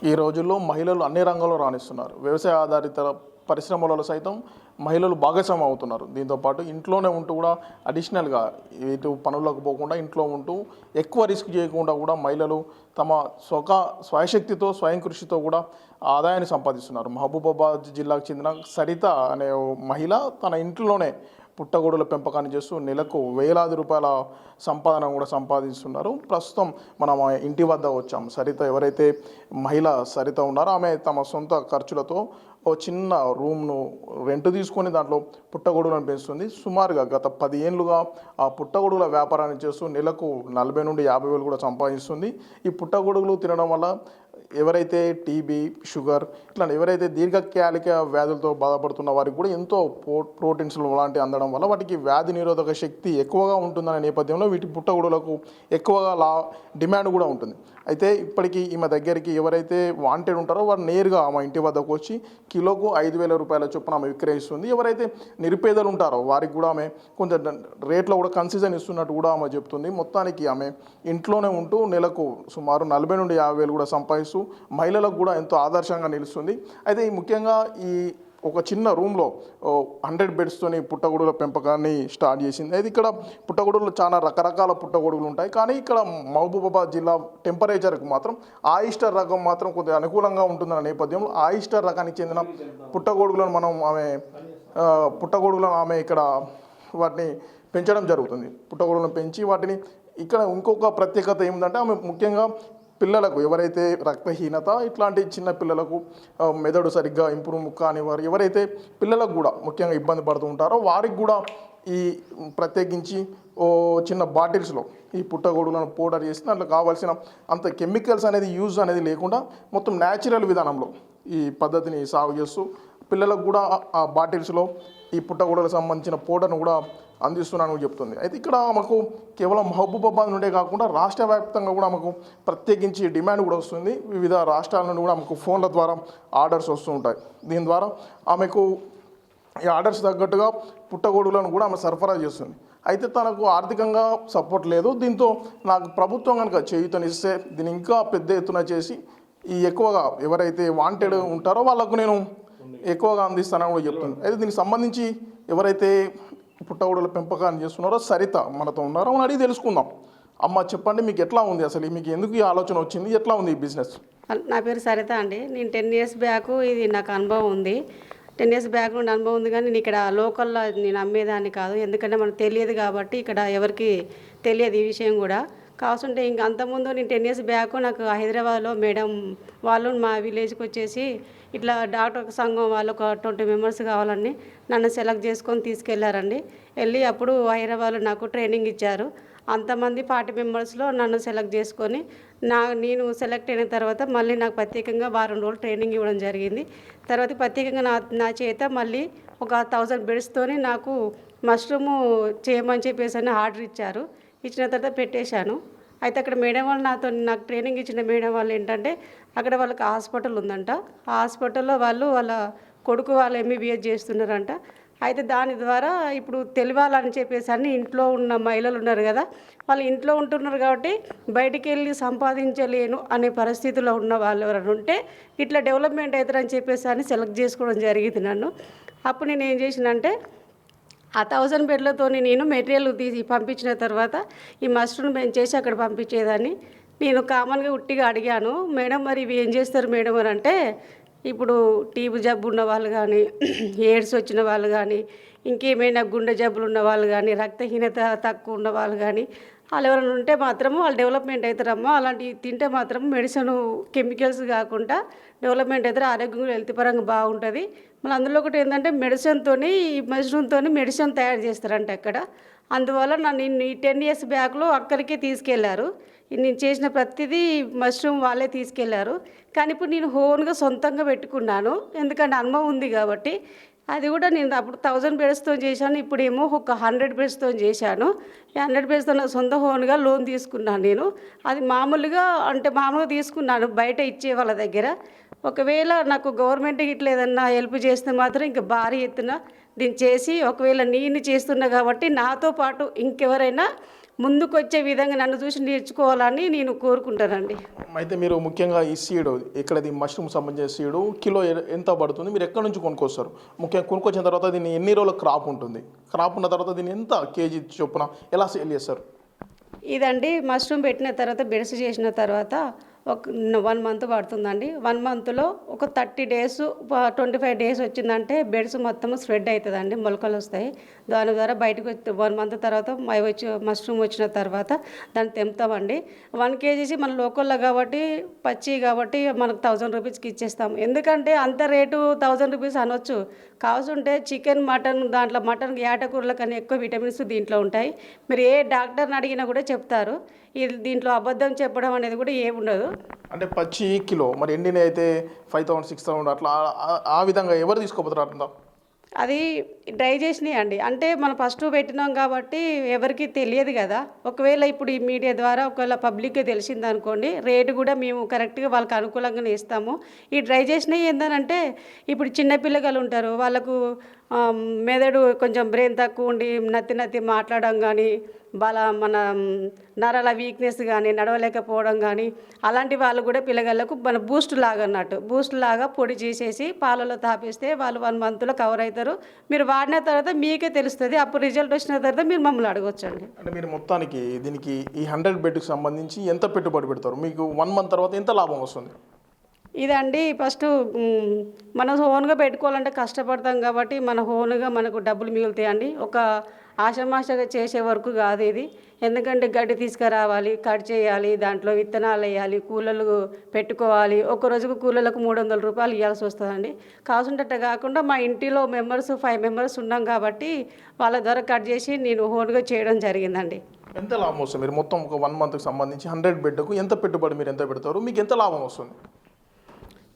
ఈ రోజుల్లో మహిళలు అన్ని రంగాల్లో రాణిస్తున్నారు. వ్యవసాయ ఆధారిత పరిశ్రమలలో సైతం మహిళలు భాగస్వామ్యం అవుతున్నారు. దీంతోపాటు ఇంట్లోనే ఉంటూ కూడా అడిషనల్గా ఇటు పనులకు పోకుండా ఇంట్లో ఉంటూ ఎక్కువ రిస్క్ చేయకుండా కూడా మహిళలు తమ స్వయశక్తితో స్వయం కృషితో కూడా ఆదాయాన్ని సంపాదిస్తున్నారు. మహబూబాబాద్ జిల్లాకు చెందిన సరిత అనే మహిళ తన ఇంట్లోనే పుట్టగొడుగుల పెంపకాన్ని చేస్తూ నెలకు వేలాది రూపాయల సంపాదన కూడా సంపాదిస్తున్నారు. ప్రస్తుతం మనం ఆ ఇంటి వద్ద వచ్చాం. సరిత ఎవరైతే మహిళ సరిత ఉన్నారో ఆమె తమ సొంత ఖర్చులతో ఓ చిన్న రూమ్ను రెంట్ తీసుకొని దాంట్లో పుట్టగొడుగులను పెంచుతుంది. సుమారుగా గత 10 ఏళ్ళుగా ఆ పుట్టగొడుగుల వ్యాపారాన్ని చేస్తూ నెలకు 40 నుండి 50 వేలు కూడా సంపాదిస్తుంది. ఈ పుట్టగొడుగులు తినడం వల్ల ఎవరైతే టీబీ, షుగర్ ఇట్లా ఎవరైతే దీర్ఘకాలిక వ్యాధులతో బాధపడుతున్న వారికి కూడా ఎంతో ప్రోటీన్స్ లాంటివి అందడం వల్ల వాటికి వ్యాధి నిరోధక శక్తి ఎక్కువగా ఉంటుందనే నేపథ్యంలో వీటి పుట్టగొడుగులకు ఎక్కువగా డిమాండ్ కూడా ఉంటుంది. అయితే ఇప్పటికీ ఈమె దగ్గరికి ఎవరైతే వాంటెడ్ ఉంటారో వారు నేరుగా ఆమె ఇంటి వద్దకు వచ్చి కిలోకు 5,000 రూపాయల చొప్పున ఆమె విక్రయిస్తుంది. ఎవరైతే నిరుపేదలు ఉంటారో వారికి కూడా ఆమె కొంచెం రేట్లో కూడా కన్సెషన్ ఇస్తున్నట్టు కూడా ఆమె చెప్తుంది. మొత్తానికి ఆమె ఇంట్లోనే ఉంటూ నెలకు సుమారు 40 నుండి 50 వేలు కూడా సంపాదిస్తూ మహిళలకు కూడా ఎంతో ఆదర్శంగా నిలుస్తుంది. అయితే ముఖ్యంగా ఈ ఒక చిన్న రూమ్లో 100 బెడ్స్తోని పుట్టగొడుగుల పెంపకాన్ని స్టార్ట్ చేసింది. అయితే ఇక్కడ పుట్టగొడుగులు చాలా రకరకాల పుట్టగొడుగులు ఉంటాయి. కానీ ఇక్కడ మహబూబాబాద్ జిల్లా టెంపరేచర్కి మాత్రం ఆయిస్టర్ రకం మాత్రం కొద్దిగా అనుకూలంగా ఉంటుందన్న నేపథ్యంలో ఆయిస్టర్ రకానికి చెందిన పుట్టగొడుగులను ఆమె ఇక్కడ వాటిని పెంచడం జరుగుతుంది. పుట్టగొడుగులను పెంచి వాటిని ఇక్కడ ఇంకొక ప్రత్యేకత ఏమిటంటే ఆమె ముఖ్యంగా పిల్లలకు ఎవరైతే రక్తహీనత ఇట్లాంటి చిన్న పిల్లలకు మెదడు సరిగ్గా ఇంప్రూవ్ కాని వారు ఎవరైతే పిల్లలకు కూడా ముఖ్యంగా ఇబ్బంది పడుతూ ఉంటారో వారికి కూడా ఈ ప్రత్యేకించి ఓ చిన్న బాటిల్స్లో ఈ పుట్టగొడుగులను పౌడర్ చేసి దాంట్లో కావాల్సిన అంత కెమికల్స్ అనేది యూజ్ అనేది లేకుండా మొత్తం న్యాచురల్ విధానంలో ఈ పద్ధతిని సాగు చేస్తూ పిల్లలకు కూడా ఆ బాటిల్స్లో ఈ పుట్టగొడుగులకు సంబంధించిన పౌడర్ను కూడా అందిస్తున్నాను చెప్తుంది. అయితే ఇక్కడ మాకు కేవలం మహబూబాబాద్ నుండే కాకుండా రాష్ట్ర వ్యాప్తంగా కూడా మాకు ప్రత్యేకించి డిమాండ్ కూడా వస్తుంది. వివిధ రాష్ట్రాల నుండి కూడా మాకు ఫోన్ల ద్వారా ఆర్డర్స్ వస్తూ ఉంటాయి. దీని ద్వారా ఆమెకు ఈ ఆర్డర్స్ తగ్గట్టుగా పుట్టగొడుగులను కూడా ఆమె సరఫరా చేస్తుంది. అయితే తనకు ఆర్థికంగా సపోర్ట్ లేదు. దీంతో నాకు ప్రభుత్వం కనుక చేయూతనిస్తే దీన్ని ఇంకా పెద్ద ఎత్తున చేసి ఈ ఎక్కువగా ఎవరైతే వాంటెడ్ ఉంటారో వాళ్ళకు నేను ఎక్కువగా అందిస్తానని కూడా చెప్తుంది. అయితే దీనికి సంబంధించి ఎవరైతే పుట్టగొడుగుల పెంపకాన్ని చేస్తున్నారో సరిత మనతో ఉన్నారో అని అడిగి తెలుసుకుందాం. అమ్మ చెప్పండి, మీకు ఎట్లా ఉంది, అసలు మీకు ఎందుకు ఈ ఆలోచన వచ్చింది, ఎట్లా ఉంది ఈ బిజినెస్? నా పేరు సరిత అండి. నేను 10 ఇయర్స్ బ్యాక్ ఇది నాకు అనుభవం ఉంది. 10 ఇయర్స్ బ్యాక్ నుండి అనుభవం ఉంది. కానీ నేను ఇక్కడ లోకల్లో నేను అమ్మేదాన్ని కాదు, ఎందుకంటే మనకు తెలియదు కాబట్టి ఇక్కడ ఎవరికి తెలియదు ఈ విషయం కూడా. కావాల్సింటే ఇంక అంతకుముందు నేను 10 ఇయర్స్ బ్యాక్ నాకు హైదరాబాద్లో మేడం వాళ్ళు మా విలేజ్కి వచ్చేసి ఇట్లా డాక్టర్ సంఘం వాళ్ళు ఒక 20 మెంబర్స్ కావాలని నన్ను సెలెక్ట్ చేసుకొని తీసుకెళ్లారండి. వెళ్ళి అప్పుడు హైదరాబాద్లో నాకు ట్రైనింగ్ ఇచ్చారు. అంతమంది 40 మెంబర్స్లో నన్ను సెలెక్ట్ చేసుకొని నేను సెలెక్ట్ అయిన తర్వాత మళ్ళీ నాకు ప్రత్యేకంగా వారం రోజులు ట్రైనింగ్ ఇవ్వడం జరిగింది. తర్వాత ప్రత్యేకంగా నా చేత మళ్ళీ ఒక 1000 బెడ్స్తోని నాకు మష్రూము చేయమని చెప్పేసి అని ఆర్డర్ ఇచ్చారు. ఇచ్చిన తర్వాత పెట్టేశాను. అయితే అక్కడ మేడం వాళ్ళు నాకు ట్రైనింగ్ ఇచ్చిన మేడం వాళ్ళు ఏంటంటే అక్కడ వాళ్ళకి హాస్పిటల్ ఉందంట. ఆ హాస్పిటల్లో వాళ్ళ కొడుకు వాళ్ళు ఎంబీబీఎస్ చేస్తున్నారంట. అయితే దాని ద్వారా ఇప్పుడు తెలియాలని చెప్పేసి అని ఇంట్లో ఉన్న మహిళలు ఉన్నారు కదా, వాళ్ళు ఇంట్లో ఉంటున్నారు కాబట్టి బయటికి వెళ్ళి సంపాదించలేను అనే పరిస్థితిలో ఉన్న వాళ్ళు ఎవరైనా ఉంటే ఇట్లా డెవలప్మెంట్ అవుతారని చెప్పేసి అని సెలెక్ట్ చేసుకోవడం జరిగింది నన్ను. అప్పుడు నేను ఏం చేసినంటే ఆ 1000 బెడ్లతో నేను మెటీరియల్ తీసి పంపించిన తర్వాత ఈ మష్రూమ్ పెంచేసి అక్కడ పంపించేదాన్ని. నేను కామన్గా ఉట్టిగా అడిగాను, మేడం మరి ఇవి ఏం చేస్తారు మేడం అని అంటే, ఇప్పుడు టీబీ జబ్బు ఉన్న వాళ్ళు కానీ, ఎయిడ్స్ వచ్చిన వాళ్ళు కానీ, ఇంకేమైనా గుండె జబ్బులు ఉన్న వాళ్ళు కానీ, రక్తహీనత తక్కువ ఉన్న వాళ్ళు కానీ వాళ్ళు ఎవరైనా ఉంటే మాత్రము వాళ్ళు డెవలప్మెంట్ అవుతారమ్మా. అలాంటివి తింటే మాత్రం మెడిసిన్ కెమికల్స్ కాకుండా డెవలప్మెంట్ అవుతారు, ఆరోగ్యం హెల్త్ పరంగా బాగుంటుంది. మళ్ళీ అందులో ఒకటి ఏంటంటే మెడిసిన్తో ఈ మష్రూమ్తో మెడిసిన్ తయారు చేస్తారంట అక్కడ. అందువల్ల నన్ను ఈ 10 ఇయర్స్ బ్యాక్లో అక్కడికే తీసుకెళ్లారు. నేను చేసిన ప్రతిదీ మష్రూమ్ వాళ్ళే తీసుకెళ్లారు. కానీ ఇప్పుడు నేను ఓన్గా సొంతంగా పెట్టుకున్నాను, ఎందుకంటే అనుభవం ఉంది కాబట్టి. అది కూడా నేను అప్పుడు 1000 బెడ్స్తో చేశాను, ఇప్పుడేమో ఒక 100 బెడ్స్తో చేశాను. 100 బెడ్స్తో నా సొంత ఓన్గా లోన్ తీసుకున్నాను నేను. అది మామూలుగా తీసుకున్నాను బయట ఇచ్చే వాళ్ళ దగ్గర. ఒకవేళ నాకు గవర్నమెంట్ ఇట్లా ఏదన్నా హెల్ప్ చేస్తే మాత్రం ఇంకా భారీ ఎత్తున దీన్ని చేసి, ఒకవేళ నేను చేస్తున్నా కాబట్టి నాతో పాటు ఇంకెవరైనా ముందుకు వచ్చే విధంగా నన్ను చూసి నేర్చుకోవాలని నేను కోరుకుంటానండి. అయితే మీరు ముఖ్యంగా ఈ సీడ్ ఇక్కడది మష్రూమ్ సంబంధించిన సీడు కిలో ఎంత పడుతుంది, మీరు ఎక్కడి నుంచి కొనుక్కొస్తారు? ముఖ్యంగా కొనుక్కొచ్చిన తర్వాత దీన్ని ఎన్ని రోజుల క్రాప్ ఉంటుంది, క్రాప్ ఉన్న తర్వాత దీన్ని ఎంత కేజీ చొప్పున ఎలా సేల్ చేస్తారు? ఇదండి మష్రూమ్ పెట్టిన తర్వాత బెడ్స్ చేసిన తర్వాత ఒక 1 మంత్ పడుతుందండి. 1 మంత్లో ఒక 30 డేస్ 25 డేస్ వచ్చిందంటే బెడ్స్ మొత్తం స్ప్రెడ్ అవుతుందండి, మొలకలు వస్తాయి. దాని ద్వారా బయటకు 1 మంత్ తర్వాత మష్రూమ్ వచ్చిన తర్వాత దాన్ని తెంపుతామండి. 1 కేజీసి మన లోకల్లో కాబట్టి పచ్చి కాబట్టి మనకు 1000 రూపీస్కి ఇచ్చేస్తాం. ఎందుకంటే అంత రేటు 1000 రూపీస్ అనొచ్చు, కావాల్సింటే చికెన్ మటన్ దాంట్లో మటన్ ఏటకూరల కన్నా ఎక్కువ విటమిన్స్ దీంట్లో ఉంటాయి. మీరు ఏ డాక్టర్ని అడిగినా కూడా చెప్తారు. ఇది దీంట్లో అబద్ధం చెప్పడం అనేది కూడా ఏమి ఉండదు. అంటే పచ్చి కిలో, మరి ఎండిన అయితే 5000 6000 అట్లా ఆ విధంగా ఎవరు తీసుకోపోతారు అట్లా? అది డ్రై చేసినాయి అండి. అంటే మనం ఫస్ట్ పెట్టినాం కాబట్టి ఎవరికి తెలియదు కదా. ఒకవేళ ఇప్పుడు ఈ మీడియా ద్వారా ఒకవేళ పబ్లిక్గా తెలిసింది అనుకోండి, రేటు కూడా మేము కరెక్ట్గా వాళ్ళకి అనుకూలంగానే ఇస్తాము. ఈ డ్రై చేసినవి ఏంటంటే ఇప్పుడు చిన్నపిల్లలు ఉంటారు, వాళ్ళకు మెదడు కొంచెం బ్రెయిన్ తక్కువ ఉండి నత్తి మాట్లాడడం కానీ, మన నరాల వీక్నెస్ కానీ, నడవలేకపోవడం కానీ, అలాంటి వాళ్ళు కూడా పిల్లగాళ్ళకు మన బూస్ట్ లాగా అన్నట్టు బూస్ట్ లాగా పొడి చేసేసి పాలలో తాపిస్తే వాళ్ళు 1 మంత్లో కవర్ అవుతారు. మీరు వాడిన తర్వాత మీకే తెలుస్తుంది. అప్పుడు రిజల్ట్ వచ్చిన తర్వాత మీరు మమ్మల్ని అడగొచ్చండి. అంటే మీరు మొత్తానికి దీనికి ఈ 100 బెడ్కి సంబంధించి ఎంత పెట్టుబడి పెడతారు? మీకు 1 మంత్ తర్వాత ఎంత లాభం వస్తుంది? ఇదండి ఫస్ట్ మనం ఓన్గా పెట్టుకోవాలంటే కష్టపడతాం కాబట్టి మన ఓన్గా మనకు డబ్బులు మిగులుతాయండి. ఒక ఆషామాషగా చేసే వరకు కాదు ఇది. ఎందుకంటే గడ్డి తీసుకురావాలి, కట్ చేయాలి, దాంట్లో విత్తనాలు వేయాలి, కూలర్లు పెట్టుకోవాలి. ఒక రోజుకు కూలర్లకు 300 రూపాయలు ఇవ్వాల్సి వస్తుందండి. కావాల్సినట్టు కాకుండా మా ఇంటిలో 5 మెంబర్స్ ఉన్నాం కాబట్టి వాళ్ళ ద్వారా కట్ చేసి నేను ఓన్గా చేయడం జరిగిందండి. ఎంత లాభం వస్తుంది? మీరు మొత్తం ఒక 1 మంత్కి సంబంధించి 100 బెడ్కు ఎంత పెట్టుబడి మీరు ఎంత పెడతారు, మీకు ఎంత లాభం వస్తుంది?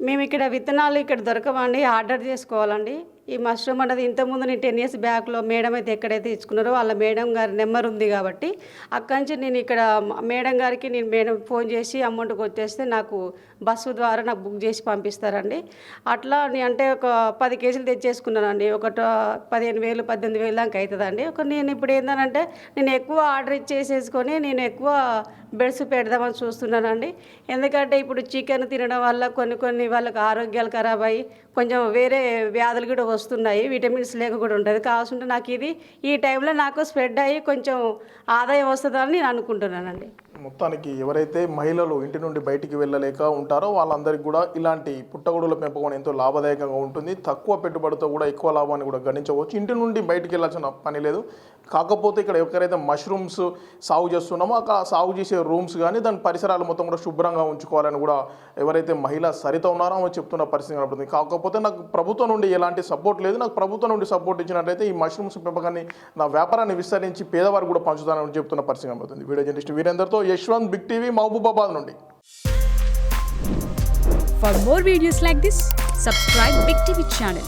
మేము ఇక్కడ విత్తనాలు ఇక్కడ దొరకవండి, ఆర్డర్ చేసుకోవాలండి. ఈ మష్రూమ్ అనేది ఇంతకుముందు నేను 10 ఇయర్స్ బ్యాక్లో మేడం అయితే ఎక్కడైతే ఇచ్చుకున్నారో వాళ్ళ మేడం గారి నెంబర్ ఉంది కాబట్టి అక్కడి నుంచి నేను ఇక్కడ మేడం గారికి మేడం ఫోన్ చేసి అమౌంట్ కొట్టేస్తే నాకు బస్సు ద్వారా నాకు బుక్ చేసి పంపిస్తారండి. అట్లా అంటే ఒక 10 కేజీలు తెచ్చేసుకున్నానండి. ఒక 15,000 18,000 దాకా అవుతుందండి. నేను ఇప్పుడు ఏంటంటే నేను ఎక్కువ ఆర్డర్ ఇచ్చేసేసుకొని నేను ఎక్కువ బెడ్స్ పెడదామని చూస్తున్నానండి. ఎందుకంటే ఇప్పుడు చికెన్ తినడం వల్ల కొన్ని వాళ్ళకి ఆరోగ్యాలు ఖరాబ్ అయ్యి కొంచెం వేరే వ్యాధులు కూడా వస్తున్నాయి, విటమిన్స్ లేక కూడా ఉంటుంది. కావాల్సింటే నాకు ఇది ఈ టైంలో నాకు స్ప్రెడ్ అయ్యి కొంచెం ఆదాయం వస్తుందని నేను అనుకుంటున్నానండి. మొత్తానికి ఎవరైతే మహిళలు ఇంటి నుండి బయటికి వెళ్ళలేక ఉంటారో వాళ్ళందరికీ కూడా ఇలాంటి పుట్టగొడుగుల పెంపకం ఎంతో లాభదాయకంగా ఉంటుంది. తక్కువ పెట్టుబడితో కూడా ఎక్కువ లాభాన్ని కూడా గణించవచ్చు. ఇంటి నుండి బయటికి వెళ్ళాల్సిన పని లేదు. కాకపోతే ఇక్కడ ఎవరైతే మష్రూమ్స్ సాగు చేస్తున్నామో ఆ సాగు చేసే రూమ్స్ కానీ దాని పరిసరాలు మొత్తం కూడా శుభ్రంగా ఉంచుకోవాలని కూడా ఎవరైతే మహిళ సరిత ఉన్నారో ఆమె చెప్తున్న పరిస్థితి కనబడుతుంది. కాకపోతే నాకు ప్రభుత్వం నుండి ఎలాంటి సపోర్ట్ లేదు. నాకు ప్రభుత్వం నుండి సపోర్ట్ ఇచ్చినట్లయితే ఈ మష్రూమ్స్ పెంపకాన్ని నా వ్యాపారాన్ని విస్తరించి పేదవారు కూడా పంచుతానని చెప్తున్న పరిస్థితి కనబడుతుంది. వీడియో జర్నలిస్ట్ వీరేందర్తో యశ్వంత్, బిగ్ టీవీ, మహబూబాబాద్ నుండి. For more videos like this, subscribe Big TV channel.